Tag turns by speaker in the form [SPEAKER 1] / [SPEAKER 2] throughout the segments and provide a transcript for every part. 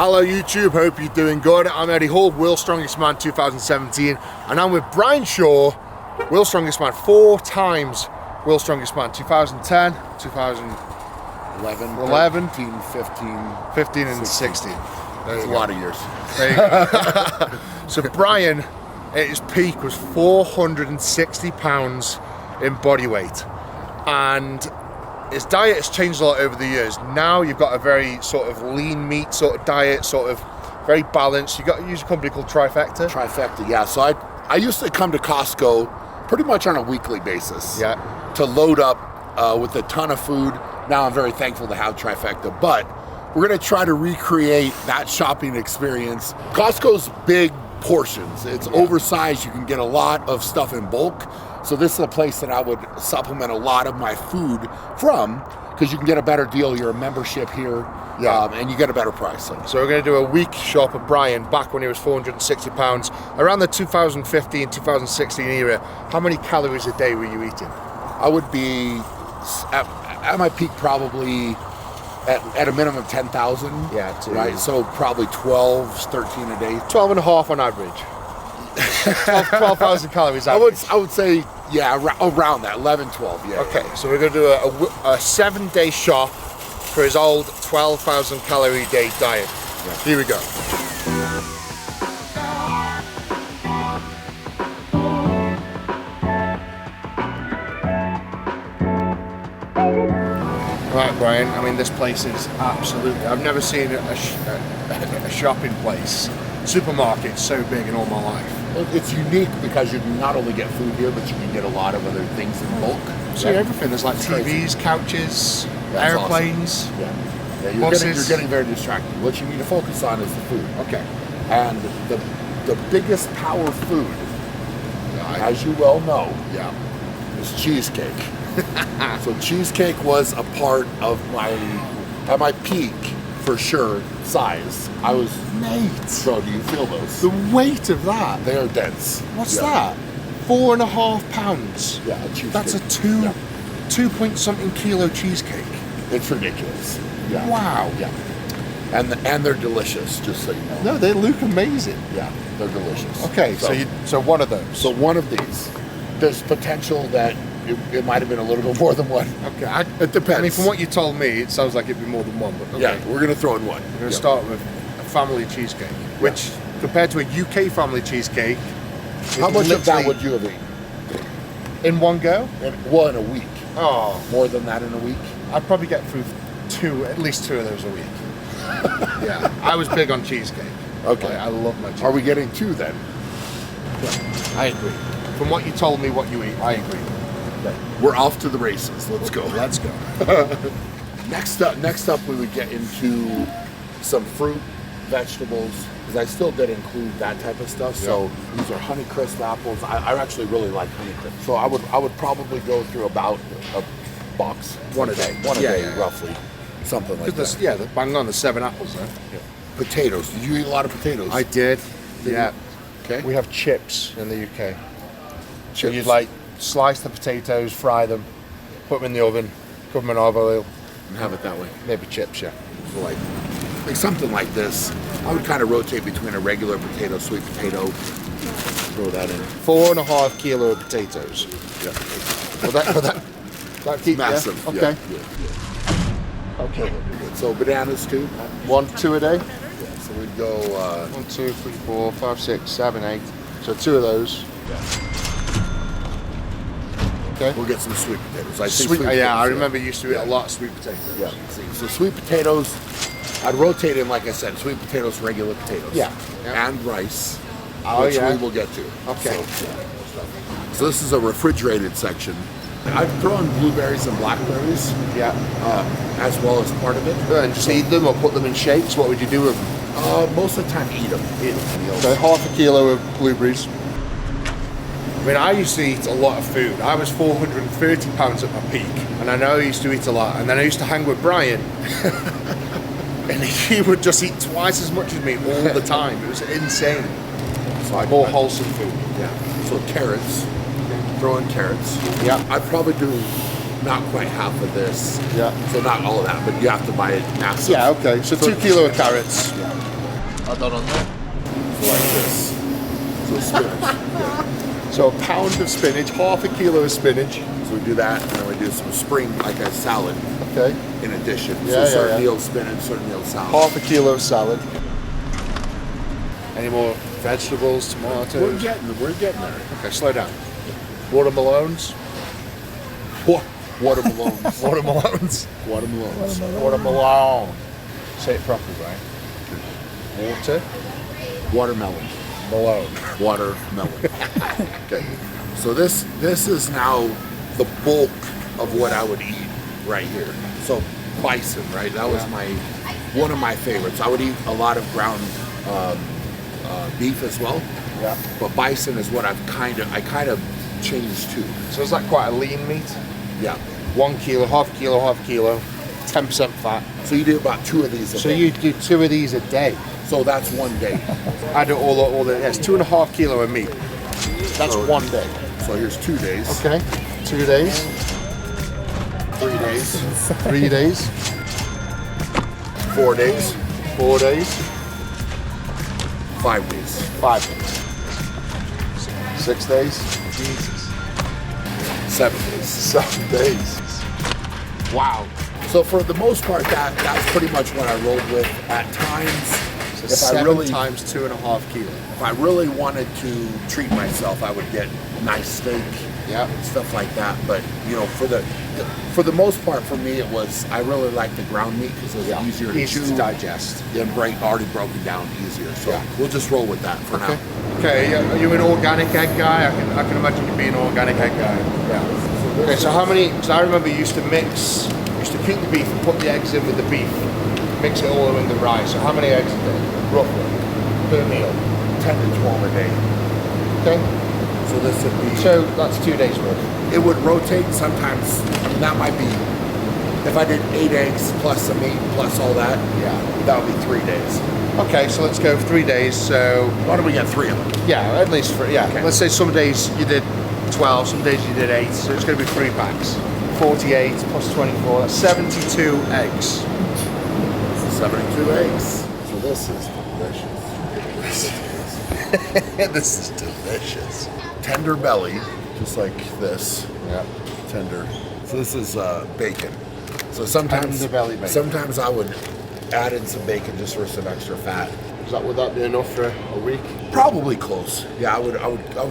[SPEAKER 1] Hello YouTube, hope you're doing good. I'm Eddie Hall, World's Strongest Man 2017, and I'm with Brian Shaw, World's Strongest Man, 4 times World's Strongest Man, 2010, 2011,
[SPEAKER 2] 13,
[SPEAKER 1] 15 and 16.
[SPEAKER 2] There's a lot of years.
[SPEAKER 1] There you go. So Brian, at his peak, was 460 pounds in body weight, and his diet has changed a lot over the years. Now you've got a very sort of lean meat sort of diet, sort of very balanced. You use a company called Trifecta.
[SPEAKER 2] Trifecta, yeah. So I used to come to Costco pretty much on a weekly basis.
[SPEAKER 1] Yeah.
[SPEAKER 2] To load up with a ton of food. Now I'm very thankful to have Trifecta, but we're gonna try to recreate that shopping experience. Costco's big portions. It's oversized. You can get a lot of stuff in bulk. So this is a place that I would supplement a lot of my food from, because you can get a better deal. You're a membership here, and you get a better price.
[SPEAKER 1] So we're going to do a week shop of Brian back when he was 460 pounds, around the 2015, 2016 era. How many calories a day were you eating?
[SPEAKER 2] I would be, at my peak, probably at a minimum 10,000.
[SPEAKER 1] Yeah,
[SPEAKER 2] right? So probably 12, 13 a day.
[SPEAKER 1] 12 and a half on average. 12,000 calories average.
[SPEAKER 2] I would say, yeah, around that, 11, 12, yeah.
[SPEAKER 1] Okay, so we're going to do a 7-day shop for his old 12,000 calorie day diet. Yeah. Here we go. Right, Brian, I mean, this place is absolutely, I've never seen a shopping place, supermarket so big in all my life.
[SPEAKER 2] It's unique because you can not only get food here, but you can get a lot of other things in bulk.
[SPEAKER 1] See everything. There's like TVs, couches, airplanes,
[SPEAKER 2] awesome. You're getting very distracted. What you need to focus on is the food.
[SPEAKER 1] Okay.
[SPEAKER 2] And the biggest power food, as you well know, is cheesecake. So cheesecake was a part of at my peak, for sure, size. I was, so do you feel those?
[SPEAKER 1] The weight of that.
[SPEAKER 2] They are dense.
[SPEAKER 1] What's that? 4.5 pounds.
[SPEAKER 2] Yeah, a cheesecake.
[SPEAKER 1] That's a 2-point-something kilo cheesecake.
[SPEAKER 2] It's ridiculous. Yeah.
[SPEAKER 1] Wow.
[SPEAKER 2] Yeah. And they're delicious, just so you know.
[SPEAKER 1] No, they look amazing.
[SPEAKER 2] Yeah, they're delicious.
[SPEAKER 1] Okay, so one of those.
[SPEAKER 2] So one of these. There's potential that it might have been a little bit more than one.
[SPEAKER 1] Okay,
[SPEAKER 2] it depends.
[SPEAKER 1] I mean, from what you told me, it sounds like it'd be more than one. But okay.
[SPEAKER 2] Yeah, we're gonna throw in one.
[SPEAKER 1] We're gonna start with a family cheesecake, which compared to a UK family cheesecake,
[SPEAKER 2] how much of that would you have eaten
[SPEAKER 1] in one go?
[SPEAKER 2] In a week.
[SPEAKER 1] Oh,
[SPEAKER 2] more than that in a week.
[SPEAKER 1] I'd probably get through at least 2 of those a week. Yeah, I was big on cheesecake.
[SPEAKER 2] Okay,
[SPEAKER 1] I love my cheesecake.
[SPEAKER 2] Are we getting 2 then?
[SPEAKER 1] Yeah, I agree. From what you told me, what you eat, I agree.
[SPEAKER 2] Okay. We're off to the races. Let's go.
[SPEAKER 1] Let's go.
[SPEAKER 2] Next up, we would get into some fruit, vegetables, because I still did include that type of stuff. Yeah. So these are Honeycrisp apples. I actually really like Honeycrisp. So I would probably go through about a box. One a day, roughly. Something like that.
[SPEAKER 1] Yeah, bang on the 7 apples there.
[SPEAKER 2] Yeah. Potatoes. Did you eat a lot of potatoes?
[SPEAKER 1] I did.
[SPEAKER 2] Yeah. Okay.
[SPEAKER 1] We have chips in the UK.
[SPEAKER 2] Chips.
[SPEAKER 1] So you'd slice the potatoes, fry them, put them in the oven, cover them in olive oil.
[SPEAKER 2] And have it that way.
[SPEAKER 1] Maybe chips, yeah.
[SPEAKER 2] So like something like this. I would kind of rotate between a regular potato, sweet potato. Throw that in.
[SPEAKER 1] 4.5 kilo of potatoes.
[SPEAKER 2] Yeah.
[SPEAKER 1] Well, that keep
[SPEAKER 2] massive.
[SPEAKER 1] Yeah? Okay.
[SPEAKER 2] Yeah. Okay. So bananas too.
[SPEAKER 1] 1-2 a day.
[SPEAKER 2] Yeah. So we'd go
[SPEAKER 1] 1, 2, 3, 4, 5, 6, 7, 8. So 2 of those.
[SPEAKER 2] Yeah.
[SPEAKER 1] Okay.
[SPEAKER 2] We'll get some sweet potatoes.
[SPEAKER 1] I remember you used to eat a lot of sweet potatoes.
[SPEAKER 2] Yeah. So sweet potatoes, I'd rotate in, like I said, sweet potatoes, regular potatoes.
[SPEAKER 1] Yeah.
[SPEAKER 2] And rice,
[SPEAKER 1] which
[SPEAKER 2] we will get to.
[SPEAKER 1] Okay.
[SPEAKER 2] So this is a refrigerated section. I've thrown blueberries and blackberries.
[SPEAKER 1] Yeah.
[SPEAKER 2] As well as part of it.
[SPEAKER 1] And just eat them or put them in shakes. What would you do with them?
[SPEAKER 2] Most of the time, eat them.
[SPEAKER 1] So 1/2 kilo of blueberries. I mean, I used to eat a lot of food. I was 430 pounds at my peak, and I know I used to eat a lot. And then I used to hang with Brian, and he would just eat twice as much as me all the time. It was insane.
[SPEAKER 2] So
[SPEAKER 1] more wholesome food.
[SPEAKER 2] Yeah. So carrots. Throw in carrots.
[SPEAKER 1] Yeah.
[SPEAKER 2] I'd probably do not quite half of this.
[SPEAKER 1] Yeah.
[SPEAKER 2] So not all of that, but you have to buy it massive.
[SPEAKER 1] Yeah, okay. So 2 kilo of carrots.
[SPEAKER 2] Yeah.
[SPEAKER 1] Add that on there.
[SPEAKER 2] So like this. So spinach. Yeah.
[SPEAKER 1] So a pound of spinach, half a kilo of spinach.
[SPEAKER 2] So we do that, and then we do some spring, like a salad.
[SPEAKER 1] Okay.
[SPEAKER 2] In addition.
[SPEAKER 1] Yeah,
[SPEAKER 2] so certain meals spinach, certain meals salad.
[SPEAKER 1] Half a kilo of salad. Any more vegetables, tomatoes?
[SPEAKER 2] We're getting there.
[SPEAKER 1] Okay, slow down. Watermelons.
[SPEAKER 2] Watermelons.
[SPEAKER 1] Watermelons.
[SPEAKER 2] Watermelons.
[SPEAKER 1] Watermelon. Say it properly, Brian. Water.
[SPEAKER 2] Watermelon.
[SPEAKER 1] Malone.
[SPEAKER 2] Watermelon. Okay. So this is now the bulk of what I would eat right here. So bison, right? That was one of my favorites. I would eat a lot of ground beef as well.
[SPEAKER 1] Yeah.
[SPEAKER 2] But bison is what I kind of changed to.
[SPEAKER 1] So is that quite a lean meat?
[SPEAKER 2] Yeah.
[SPEAKER 1] 1 kilo, half kilo, 10% fat.
[SPEAKER 2] So you do about 2 of these a day.
[SPEAKER 1] So you do 2 of these a day.
[SPEAKER 2] So that's 1 day.
[SPEAKER 1] I do all the it's 2.5 kilo of meat. That's 1 day.
[SPEAKER 2] So here's 2 days.
[SPEAKER 1] Okay. 2 days.
[SPEAKER 2] 3 days.
[SPEAKER 1] 3 days.
[SPEAKER 2] 4 days.
[SPEAKER 1] 4 days.
[SPEAKER 2] 5 days.
[SPEAKER 1] 5 days. 6 days. Jesus.
[SPEAKER 2] 7 days.
[SPEAKER 1] 7 days. Wow.
[SPEAKER 2] So for the most part, that's pretty much what I rolled with. At times,
[SPEAKER 1] So
[SPEAKER 2] if
[SPEAKER 1] 7
[SPEAKER 2] I really
[SPEAKER 1] times 2.5 kilo.
[SPEAKER 2] if I really wanted to treat myself, I would get nice steak,
[SPEAKER 1] Yeah.
[SPEAKER 2] stuff like that. But you know, for the most part, for me, it was I really like the ground meat because it was easier to
[SPEAKER 1] Easy
[SPEAKER 2] chew
[SPEAKER 1] to digest.
[SPEAKER 2] and already broken down easier. So
[SPEAKER 1] Yeah.
[SPEAKER 2] we'll just roll with that for now.
[SPEAKER 1] Okay. Are you an organic egg guy? I can imagine you being an organic egg guy.
[SPEAKER 2] Yeah.
[SPEAKER 1] Okay. So how many? Because I remember you used to keep the beef and put the eggs in with the beef, mix it all in the rice. So how many eggs a day, roughly, per meal?
[SPEAKER 2] 10 to 12 a day.
[SPEAKER 1] Okay.
[SPEAKER 2] So this would be.
[SPEAKER 1] So that's 2 days worth.
[SPEAKER 2] It would rotate sometimes. That might be. If I did 8 eggs plus the meat plus all that, that would be 3 days.
[SPEAKER 1] Okay, so let's go for 3 days. So
[SPEAKER 2] Why don't we get 3 of them?
[SPEAKER 1] yeah, at least 3. Yeah.
[SPEAKER 2] Okay.
[SPEAKER 1] Let's say some days you did 12, some days you did 8. So it's going to be 3 packs. 48 plus 24. That's 72 eggs.
[SPEAKER 2] 72 eggs. So this is delicious.
[SPEAKER 1] This is delicious.
[SPEAKER 2] Tender belly, just like this.
[SPEAKER 1] Yeah.
[SPEAKER 2] Tender. So this is bacon. So sometimes
[SPEAKER 1] Tender belly bacon.
[SPEAKER 2] Sometimes I would add in some bacon just for some extra fat.
[SPEAKER 1] Would that be enough for a week?
[SPEAKER 2] Probably close. Yeah, I would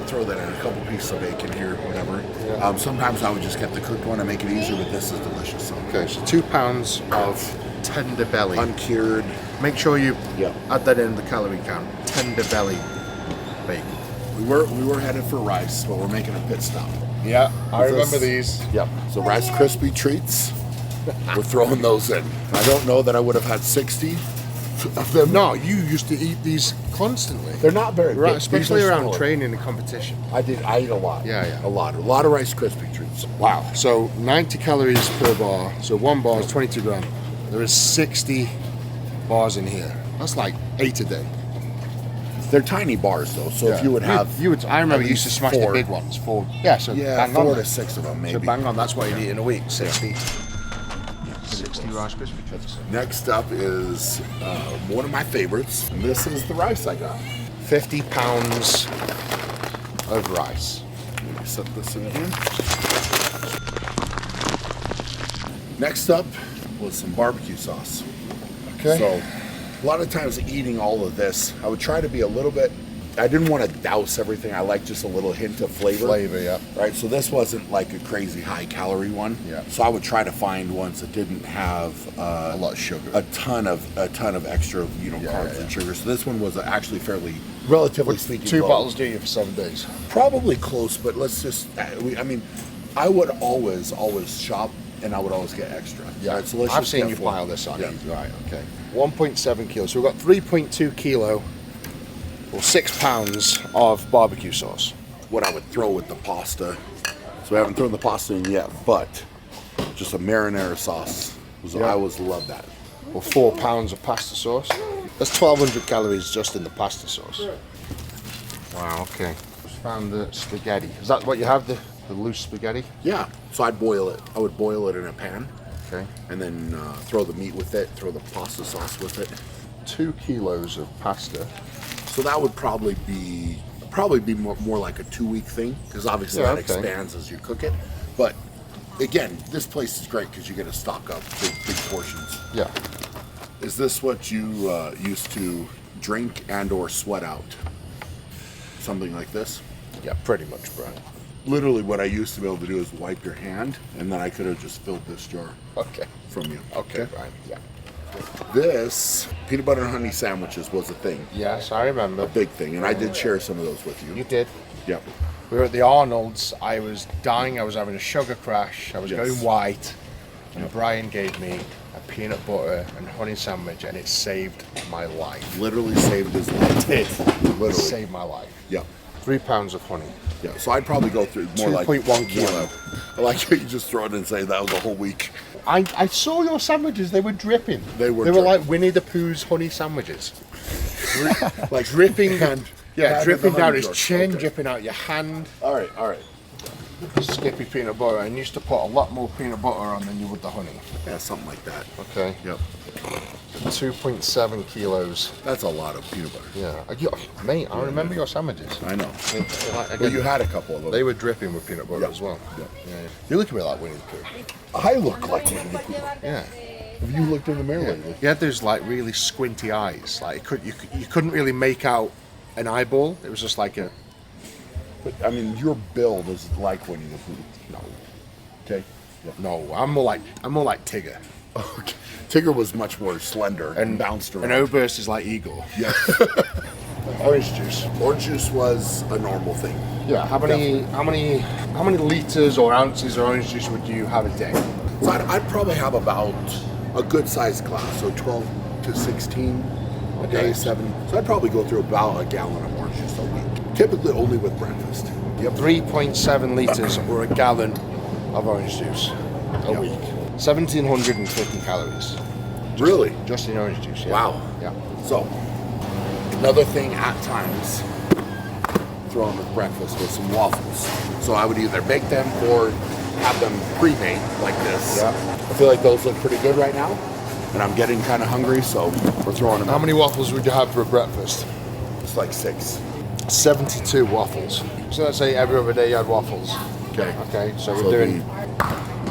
[SPEAKER 2] throw that in a couple pieces of bacon here, whatever.
[SPEAKER 1] Yeah.
[SPEAKER 2] Sometimes I would just get the cooked one and make it easier, but this is delicious. So
[SPEAKER 1] Okay, so 2 pounds of tender belly.
[SPEAKER 2] uncured.
[SPEAKER 1] Make sure you
[SPEAKER 2] Yeah.
[SPEAKER 1] add that in the calorie count. Tender belly bacon.
[SPEAKER 2] We were headed for rice, but we're making a pit stop.
[SPEAKER 1] Yeah, I
[SPEAKER 2] Is
[SPEAKER 1] remember
[SPEAKER 2] this-
[SPEAKER 1] these.
[SPEAKER 2] Yep. So Rice Krispie treats. We're throwing those in. I don't know that I would have had 60 of them.
[SPEAKER 1] No, you used to eat these constantly.
[SPEAKER 2] They're not very
[SPEAKER 1] Right,
[SPEAKER 2] big.
[SPEAKER 1] especially
[SPEAKER 2] These are
[SPEAKER 1] around
[SPEAKER 2] smaller.
[SPEAKER 1] training and competition.
[SPEAKER 2] I ate a lot.
[SPEAKER 1] Yeah, yeah.
[SPEAKER 2] A lot of Rice Krispie treats.
[SPEAKER 1] Wow. So 90 calories per bar. So 1 bar is 22 grams. There is 60 bars in here. That's like 8 a day.
[SPEAKER 2] They're tiny bars though, so if you would have,
[SPEAKER 1] I remember
[SPEAKER 2] at
[SPEAKER 1] you used to
[SPEAKER 2] least
[SPEAKER 1] smash
[SPEAKER 2] 4.
[SPEAKER 1] the big ones. 4. Yeah, so
[SPEAKER 2] yeah,
[SPEAKER 1] bang
[SPEAKER 2] 4
[SPEAKER 1] on.
[SPEAKER 2] to 6 of them maybe.
[SPEAKER 1] So bang on. That's what you'd eat in a week. 60. 60 Rice Krispie treats.
[SPEAKER 2] Next up is one of my favorites, and this is the rice I got.
[SPEAKER 1] 50 pounds of rice.
[SPEAKER 2] Let me set this in here. Next up was some barbecue sauce.
[SPEAKER 1] Okay.
[SPEAKER 2] So a lot of times eating all of this, I would try to be a little bit, I didn't want to douse everything. I like just a little hint of flavor.
[SPEAKER 1] Yeah.
[SPEAKER 2] Right, so this wasn't like a crazy high calorie one.
[SPEAKER 1] Yeah.
[SPEAKER 2] So I would try to find ones that didn't have
[SPEAKER 1] A lot of sugar.
[SPEAKER 2] a ton of extra, carbs
[SPEAKER 1] yeah.
[SPEAKER 2] and sugar. So this one was actually fairly, relatively speaking,
[SPEAKER 1] 2
[SPEAKER 2] low.
[SPEAKER 1] bottles do you for 7 days.
[SPEAKER 2] Probably close, but let's just. I would always shop, and I would always get extra.
[SPEAKER 1] Yeah,
[SPEAKER 2] Right, so let's
[SPEAKER 1] I've
[SPEAKER 2] just
[SPEAKER 1] seen
[SPEAKER 2] get
[SPEAKER 1] you
[SPEAKER 2] 4.
[SPEAKER 1] pile this on.
[SPEAKER 2] Yeah.
[SPEAKER 1] Right, okay. 1.7 kilos. So we've got 3.2 kilo or 6 pounds of barbecue sauce.
[SPEAKER 2] What I would throw with the pasta. So we haven't thrown the pasta in yet, but just a marinara sauce.
[SPEAKER 1] Yeah.
[SPEAKER 2] I always love that.
[SPEAKER 1] Or 4 pounds of pasta sauce. That's 1,200 calories just in the pasta sauce. Wow, okay. Found the spaghetti. Is that what you have, the loose spaghetti?
[SPEAKER 2] Yeah. So I'd boil it. I would boil it in a pan,
[SPEAKER 1] Okay.
[SPEAKER 2] and then throw the meat with it, throw the pasta sauce with it.
[SPEAKER 1] 2 kilos of pasta.
[SPEAKER 2] So that would probably be more like a 2-week thing, because obviously that expands as you cook it. But again, this place is great because you get to stock up big portions.
[SPEAKER 1] Yeah.
[SPEAKER 2] Is this what you used to drink and or sweat out? Something like this?
[SPEAKER 1] Yeah, pretty much, Brian.
[SPEAKER 2] Literally what I used to be able to do is wipe your hand, and then I could have just filled this jar from you.
[SPEAKER 1] Okay, Brian. Yeah.
[SPEAKER 2] This peanut butter and honey sandwiches was a thing.
[SPEAKER 1] Yes, I remember.
[SPEAKER 2] A big thing, and I did share some of those with you.
[SPEAKER 1] You did.
[SPEAKER 2] Yep.
[SPEAKER 1] We were at the Arnold's. I was dying. I was having a sugar crash. I was going white. And Brian gave me a peanut butter and honey sandwich, and it saved my life.
[SPEAKER 2] Literally saved his life.
[SPEAKER 1] It did.
[SPEAKER 2] Literally.
[SPEAKER 1] Saved my life.
[SPEAKER 2] Yeah.
[SPEAKER 1] 3 pounds of honey.
[SPEAKER 2] Yeah, so I'd probably go through more like
[SPEAKER 1] 2.1 kilo.
[SPEAKER 2] I like how you just throw it and say that was a whole week.
[SPEAKER 1] I saw your sandwiches. They were dripping.
[SPEAKER 2] They were
[SPEAKER 1] dripping. Like Winnie the Pooh's honey sandwiches.
[SPEAKER 2] Like
[SPEAKER 1] dripping. Dripping down his chin,
[SPEAKER 2] okay.
[SPEAKER 1] dripping out your hand.
[SPEAKER 2] All right.
[SPEAKER 1] Skippy peanut butter, and you used to put a lot more peanut butter on than you would the honey.
[SPEAKER 2] Yeah, something like that.
[SPEAKER 1] Okay.
[SPEAKER 2] Yep.
[SPEAKER 1] 2.7 kilos.
[SPEAKER 2] That's a lot of peanut butter.
[SPEAKER 1] Yeah. Mate, I remember your sandwiches.
[SPEAKER 2] I know.
[SPEAKER 1] Again,
[SPEAKER 2] Well, you had a couple of those.
[SPEAKER 1] They were dripping with peanut butter as well.
[SPEAKER 2] Yeah.
[SPEAKER 1] You look a bit like Winnie the Pooh.
[SPEAKER 2] I look like Winnie the Pooh.
[SPEAKER 1] Yeah.
[SPEAKER 2] Have you looked in the mirror lately?
[SPEAKER 1] You had those like really squinty eyes. Like you couldn't really make out an eyeball. It was just like a.
[SPEAKER 2] But I mean, your build is like Winnie the Pooh.
[SPEAKER 1] No.
[SPEAKER 2] Okay. Yeah.
[SPEAKER 1] No, I'm more like Tigger.
[SPEAKER 2] Okay. Tigger was much more slender and bounced around.
[SPEAKER 1] And Oberst is like Eagle.
[SPEAKER 2] Yeah.
[SPEAKER 1] Orange juice.
[SPEAKER 2] Orange juice was a normal thing.
[SPEAKER 1] Yeah. How many liters or ounces of orange juice would you have a day?
[SPEAKER 2] So I'd probably have about a good sized glass, so 12 to 16 a day, 7. So I'd probably go through about a gallon of orange juice a week. Typically only with breakfast.
[SPEAKER 1] Yep. 3.7 liters or a gallon of orange juice a week. 1,750 calories.
[SPEAKER 2] Really?
[SPEAKER 1] Just in orange juice. Yeah.
[SPEAKER 2] Wow.
[SPEAKER 1] Yeah.
[SPEAKER 2] So another thing at times thrown with breakfast was some waffles. So I would either bake them or have them pre-made like this.
[SPEAKER 1] Yeah.
[SPEAKER 2] I feel like those look pretty good right now, and I'm getting kind of hungry, so we're throwing them.
[SPEAKER 1] How many waffles would you have for a breakfast?
[SPEAKER 2] It's like 6.
[SPEAKER 1] 72 waffles. So let's say every other day you had waffles.
[SPEAKER 2] Okay.
[SPEAKER 1] Okay, so we're doing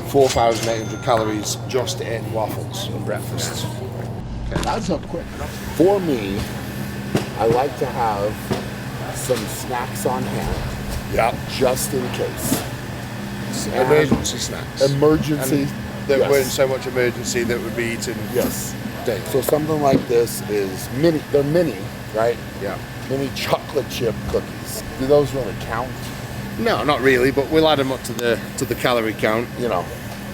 [SPEAKER 1] 4,800 calories just in waffles for breakfast.
[SPEAKER 2] Okay, that's up quick. For me, I like to have some snacks on hand.
[SPEAKER 1] Yeah.
[SPEAKER 2] Just in case.
[SPEAKER 1] Emergency snacks.
[SPEAKER 2] Emergency.
[SPEAKER 1] That weren't so much emergency that would be eaten.
[SPEAKER 2] Yes.
[SPEAKER 1] Daily.
[SPEAKER 2] So something like this is mini. They're mini, right?
[SPEAKER 1] Yeah.
[SPEAKER 2] Mini chocolate chip cookies. Do those really count?
[SPEAKER 1] No, not really, but we'll add them up to the calorie count.
[SPEAKER 2] You know.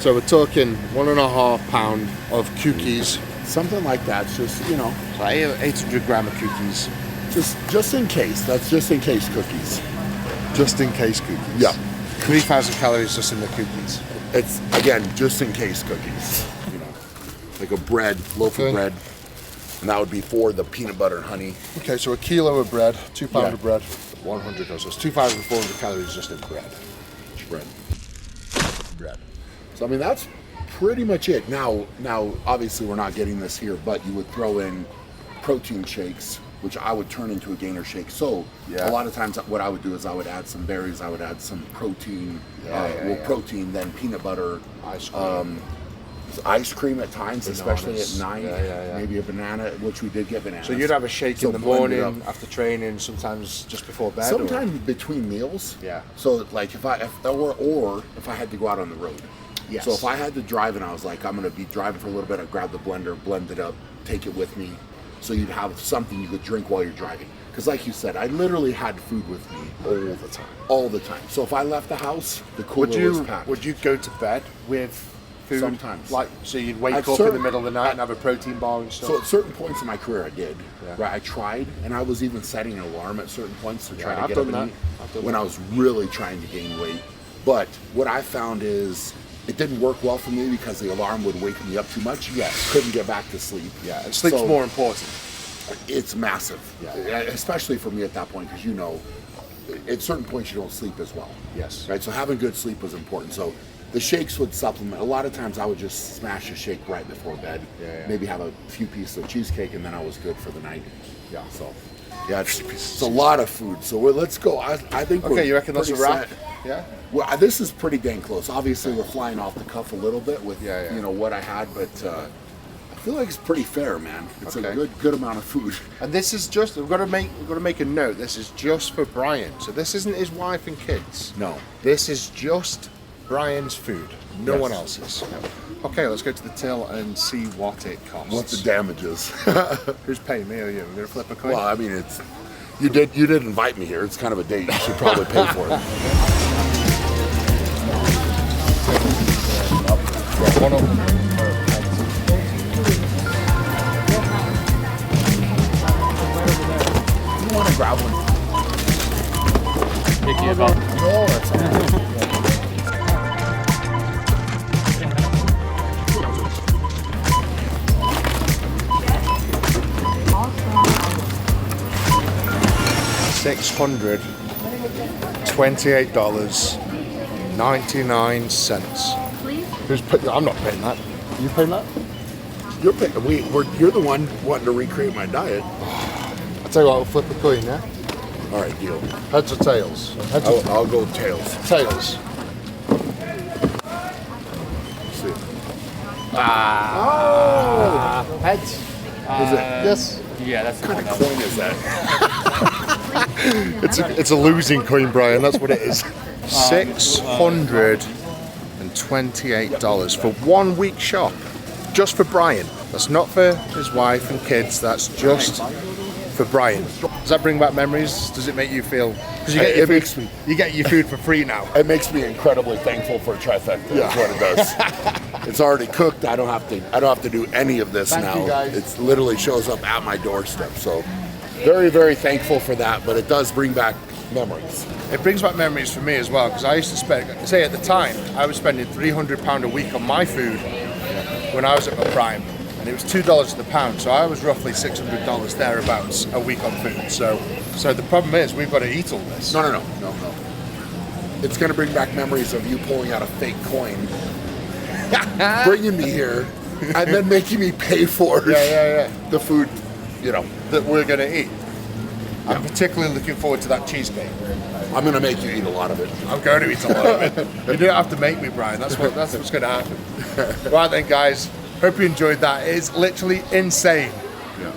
[SPEAKER 1] So we're talking 1.5 pound of cookies.
[SPEAKER 2] Something like that. Just, you know.
[SPEAKER 1] So 800 gram of cookies.
[SPEAKER 2] Just in case. That's just in case cookies.
[SPEAKER 1] Just in case cookies.
[SPEAKER 2] Yeah.
[SPEAKER 1] 3,000 calories just in the cookies.
[SPEAKER 2] It's, again, just in case cookies. You know, like a loaf of bread. And that would be for the peanut butter and honey.
[SPEAKER 1] Okay, so a kilo of bread, 2 pounds of bread, 100 or so. It's 2,400 calories just in bread. Bread.
[SPEAKER 2] So, I mean, that's pretty much it. Now, obviously, we're not getting this here, but you would throw in protein shakes, which I would turn into a gainer shake. So, a lot of times what I would do is I would add some berries, I would add some protein, protein, then peanut butter, ice cream at times, especially at night, maybe a banana, which we did get bananas.
[SPEAKER 1] So you'd have a shake in the morning, after training, sometimes just before bed?
[SPEAKER 2] Sometimes between meals.
[SPEAKER 1] Yeah.
[SPEAKER 2] So like if I had to go out on the road.
[SPEAKER 1] Yes.
[SPEAKER 2] So if I had to drive and I was like, I'm going to be driving for a little bit, I'd grab the blender, blend it up, take it with me. So you'd have something you could drink while you're driving. Because like you said, I literally had food with me all the time. So if I left the house, the cooler was packed.
[SPEAKER 1] Would you go to bed with food?
[SPEAKER 2] Sometimes.
[SPEAKER 1] Like, so you'd wake up in the middle of the night and have a protein bar and stuff?
[SPEAKER 2] So at certain points in my career I did. Yeah. Right, I tried, and I was even setting an alarm at certain points to try to get up and eat when I was really trying to gain weight. But what I found is it didn't work well for me because the alarm would wake me up too much.
[SPEAKER 1] Yes.
[SPEAKER 2] Couldn't get back to sleep.
[SPEAKER 1] Yeah, and sleep's more important.
[SPEAKER 2] It's massive.
[SPEAKER 1] Yeah.
[SPEAKER 2] Especially for me at that point, because you know, at certain points you don't sleep as well.
[SPEAKER 1] Yes.
[SPEAKER 2] Right. So having good sleep was important. So The shakes would supplement. A lot of times I would just smash a shake right before bed. Maybe have a few pieces of cheesecake, and then I was good for the night. Yeah, so yeah, it's a lot of food. So let's go. I think.
[SPEAKER 1] Okay, you reckon that's a wrap?
[SPEAKER 2] Set.
[SPEAKER 1] Yeah.
[SPEAKER 2] Well, this is pretty dang close. Obviously, we're flying off the cuff a little bit with you know what I had, but I feel like it's pretty fair, man. It's a good amount of food.
[SPEAKER 1] And this is just we've got to make a note. This is just for Brian. So this isn't his wife and kids.
[SPEAKER 2] No.
[SPEAKER 1] This is just Brian's food. No one else's. Okay, let's go to the till and see what it costs.
[SPEAKER 2] What the damage is.
[SPEAKER 1] Who's paying, me or you? We're gonna flip a coin.
[SPEAKER 2] Well, I mean, it's you did invite me here. It's kind of a date. You should probably pay for it. You want to grab one?
[SPEAKER 3] Picky about.
[SPEAKER 2] No, that's all right.
[SPEAKER 1] $628.99.
[SPEAKER 4] Please?
[SPEAKER 1] Who's put? I'm not paying that. You paying that?
[SPEAKER 2] You're the one wanting to recreate my diet.
[SPEAKER 1] I'll tell you what. We'll flip a coin. Yeah.
[SPEAKER 2] All right, deal.
[SPEAKER 1] Heads or tails? Heads or
[SPEAKER 2] I'll go tails.
[SPEAKER 1] tails?
[SPEAKER 2] Let's see.
[SPEAKER 1] Heads.
[SPEAKER 2] Is it?
[SPEAKER 1] Yes.
[SPEAKER 3] Yeah, that's the
[SPEAKER 2] What
[SPEAKER 3] one.
[SPEAKER 2] kind of coin is that?
[SPEAKER 1] It's a losing coin, Brian. That's what it is. $628 for 1 week shop, just for Brian. That's not for his wife and kids. That's just for Brian. Does that bring back memories? Does it make you feel? Because you get your food for free now.
[SPEAKER 2] It makes me incredibly thankful for Trifecta. That's what it does. It's already cooked. I don't have to do any of this
[SPEAKER 1] Thank
[SPEAKER 2] now.
[SPEAKER 1] you, guys.
[SPEAKER 2] It literally shows up at my doorstep. So very, very thankful for that. But it does bring back memories.
[SPEAKER 1] It brings back memories for me as well, because I used to spend, say at the time, I was spending £300 a week on my food when I was at my prime, and it was $2 to the pound, so I was roughly $600 thereabouts a week on food. So the problem is we've got to eat all this.
[SPEAKER 2] No. It's going to bring back memories of you pulling out a fake coin, bringing me here, and then making me pay for the food, you know.
[SPEAKER 1] That we're going to eat. I'm particularly looking forward to that cheesecake.
[SPEAKER 2] I'm going to make you eat a lot of it.
[SPEAKER 1] I'm going to eat a lot of it. You don't have to make me, Brian. That's what's going to happen. Right then, guys. Hope you enjoyed that. It is literally insane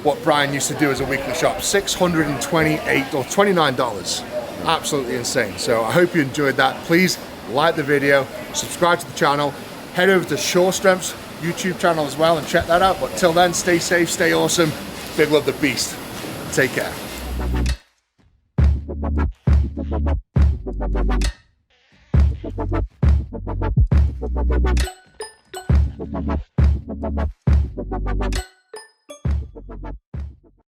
[SPEAKER 1] what Brian used to do as a weekly shop. $628 or $29. Absolutely insane. So I hope you enjoyed that. Please like the video, subscribe to the channel, head over to Shore Strength's YouTube channel as well and check that out. But till then, stay safe, stay awesome. Big love the beast. Take care.